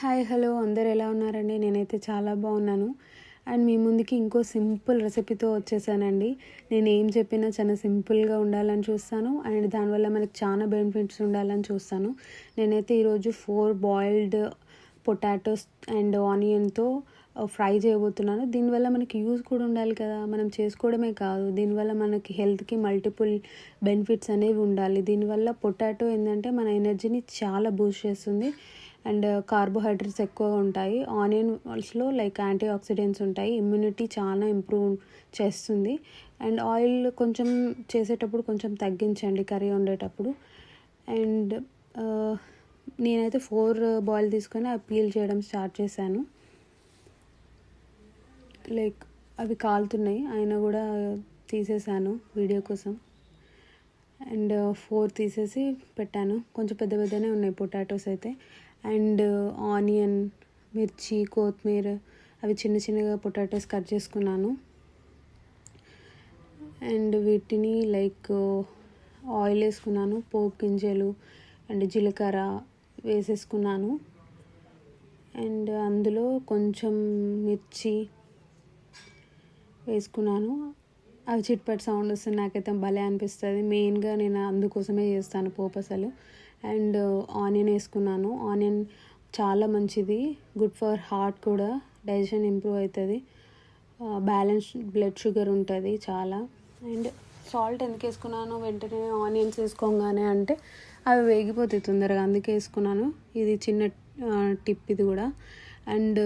Hi hello అందరు ఎలా ఉన్నారండి? నేనైతే చాలా బాగున్నాను. అండ్ మీ ముందుకి ఇంకో సింపుల్ రెసిపీతో వచ్చేసానండి. నేను ఏం చెప్పినా చాలా సింపుల్గా ఉండాలని చూస్తాను అండ్ దానివల్ల మనకి చాలా బెనిఫిట్స్ ఉండాలని చూస్తాను. నేనైతే ఈరోజు 4 బాయిల్డ్ పొటాటోస్ అండ్ ఆనియన్తో ఫ్రై చేయబోతున్నాను. దీనివల్ల మనకి యూజ్ కూడా ఉండాలి కదా, మనం చేసుకోవడమే కాదు, దీనివల్ల మనకి హెల్త్కి మల్టిపుల్ బెనిఫిట్స్ అనేవి ఉండాలి. దీనివల్ల పొటాటో ఏంటంటే మన ఎనర్జీని చాలా బూస్ట్ చేస్తుంది అండ్ కార్బోహైడ్రేట్స్ ఎక్కువగా ఉంటాయి. ఆనియన్స్లో లైక్ యాంటీ ఆక్సిడెంట్స్ ఉంటాయి, ఇమ్యూనిటీ చాలా ఇంప్రూవ్ చేస్తుంది. అండ్ ఆయిల్ కొంచెం చేసేటప్పుడు కొంచెం తగ్గించండి కర్రీ వండేటప్పుడు. అండ్ నేనైతే 4 బాయిల్ తీసుకొని అవి పీల్ చేయడం స్టార్ట్ చేశాను. లైక్ అవి కాలుతున్నాయి అయినా కూడా తీసేసాను వీడియో కోసం. అండ్ 4 తీసేసి పెట్టాను. కొంచెం పెద్ద పెద్దనే ఉన్నాయి పొటాటోస్ అయితే. అండ్ ఆనియన్, మిర్చి, కొత్తిమీర అవి చిన్న చిన్నగా పొటాటోస్ కట్ చేసుకున్నాను. అండ్ వీటిని లైక్ ఆయిల్ వేసుకున్నాను, పోపు గింజలు అండ్ జీలకర్ర వేసేసుకున్నాను. అండ్ అందులో కొంచెం మిర్చి వేసుకున్నాను. అవి చిట్పట్ సౌండ్ వస్తుంది, నాకైతే భలే అనిపిస్తుంది. మెయిన్గా నేను అందుకోసమే చేస్తాను పోపు అసలు. అండ్ ఆనియన్ వేసుకున్నాను. ఆనియన్ చాలా మంచిది, గుడ్ ఫర్ హార్ట్ కూడా, డైజెషన్ ఇంప్రూవ్ అవుతుంది, బ్యాలెన్స్ బ్లడ్ షుగర్ ఉంటుంది చాలా. అండ్ సాల్ట్ ఎందుకు వేసుకున్నాను వెంటనే ఆనియన్స్ వేసుకోగానే అంటే అవి వేగిపోతాయి తొందరగా, అందుకే వేసుకున్నాను. ఇది చిన్న టిప్ ఇది కూడా. అండ్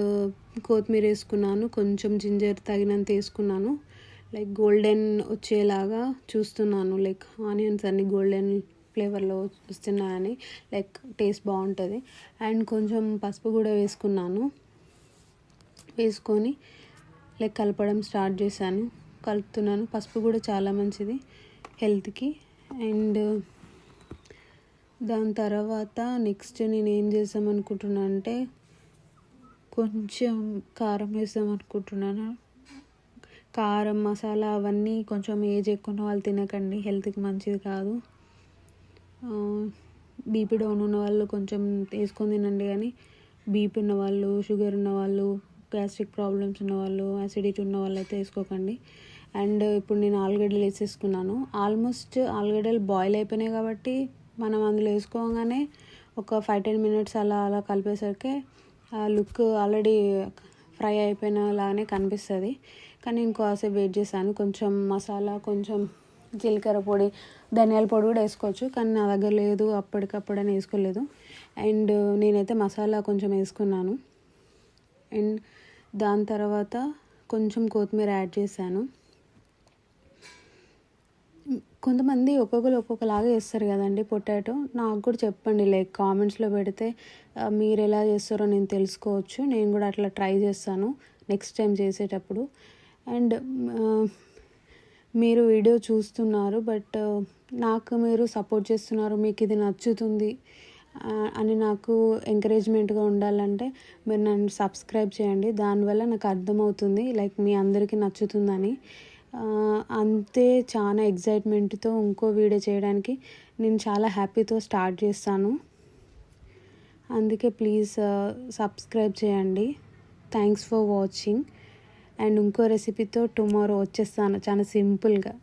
కొత్తిమీర వేసుకున్నాను, కొంచెం జింజర్ తగినంత వేసుకున్నాను. లైక్ గోల్డెన్ వచ్చేలాగా చూస్తున్నాను, లైక్ ఆనియన్స్ అన్ని గోల్డెన్ ఫ్లేవర్లో వస్తున్నాయని, లైక్ టేస్ట్ బాగుంటుంది. అండ్ కొంచెం పసుపు కూడా వేసుకున్నాను. వేసుకొని లైక్ కలపడం స్టార్ట్ చేశాను, కలుపుతున్నాను. పసుపు కూడా చాలా మంచిది హెల్త్కి. అండ్ దాని తర్వాత నెక్స్ట్ నేను ఏం చేద్దామనుకుంటున్నాను అంటే కొంచెం కారం వేద్దామనుకుంటున్నాను. కారం, మసాలా అవన్నీ కొంచెం ఏజ్ ఎక్కువ ఉన్న వాళ్ళు తినకండి, హెల్త్కి మంచిది కాదు. బీపీ డౌన్ ఉన్న వాళ్ళు కొంచెం వేసుకొని తినండి, కానీ బీపీ ఉన్న వాళ్ళు, షుగర్ ఉన్న వాళ్ళు, గ్యాస్ట్రిక్ ప్రాబ్లమ్స్ ఉన్న వాళ్ళు, యాసిడిటీ ఉన్న వాళ్ళు అయితే వేసుకోకండి. అండ్ ఇప్పుడు నేను ఆలుగడ్డలు వేసేసుకున్నాను. ఆల్మోస్ట్ ఆలుగడ్డలు బాయిల్ అయిపోయినాయి కాబట్టి మనం అందులో వేసుకోగానే ఒక 5-10 మినిట్స్ అలా అలా కలిపేసరికి ఆ లుక్ ఆల్రెడీ ఫ్రై అయిపోయిన లాగానే కనిపిస్తుంది. కానీ ఇంకోసేపు వెయిట్ చేశాను. కొంచెం మసాలా, కొంచెం జీలకర్ర పొడి, ధనియాల పొడి కూడా వేసుకోవచ్చు, కానీ నా దగ్గర లేదు, అప్పటికప్పుడని వేసుకోలేదు. అండ్ నేనైతే మసాలా కొంచెం వేసుకున్నాను. అండ్ దాని తర్వాత కొంచెం కొత్తిమీర యాడ్ చేశాను. కొంతమంది ఒక్కొక్కరు ఒక్కొక్కలాగా చేస్తారు కదండి పొటాటో. నాకు కూడా చెప్పండి, లైక్ కామెంట్స్లో పెడితే మీరు ఎలా చేస్తారో నేను తెలుసుకోవచ్చు. నేను కూడా అట్లా ట్రై చేస్తాను నెక్స్ట్ టైం చేసేటప్పుడు. అండ్ మీరు వీడియో చూస్తున్నారు, బట్ నాకు మీరు సపోర్ట్ చేస్తున్నారు, మీకు ఇది నచ్చుతుంది అని నాకు ఎంకరేజ్మెంట్గా ఉండాలంటే మీరు నన్ను సబ్స్క్రైబ్ చేయండి. దానివల్ల నాకు అర్థమవుతుంది లైక్ మీ అందరికీ నచ్చుతుందని. అంతే, చాలా ఎగ్జైట్మెంట్తో ఇంకో వీడియో చేయడానికి నేను చాలా హ్యాపీతో స్టార్ట్ చేస్తాను. అందుకే ప్లీజ్ సబ్స్క్రైబ్ చేయండి. Thanks for watching. అండ్ ఇంకో రెసిపీతో టుమారో వచ్చేస్తాను చాలా సింపుల్గా.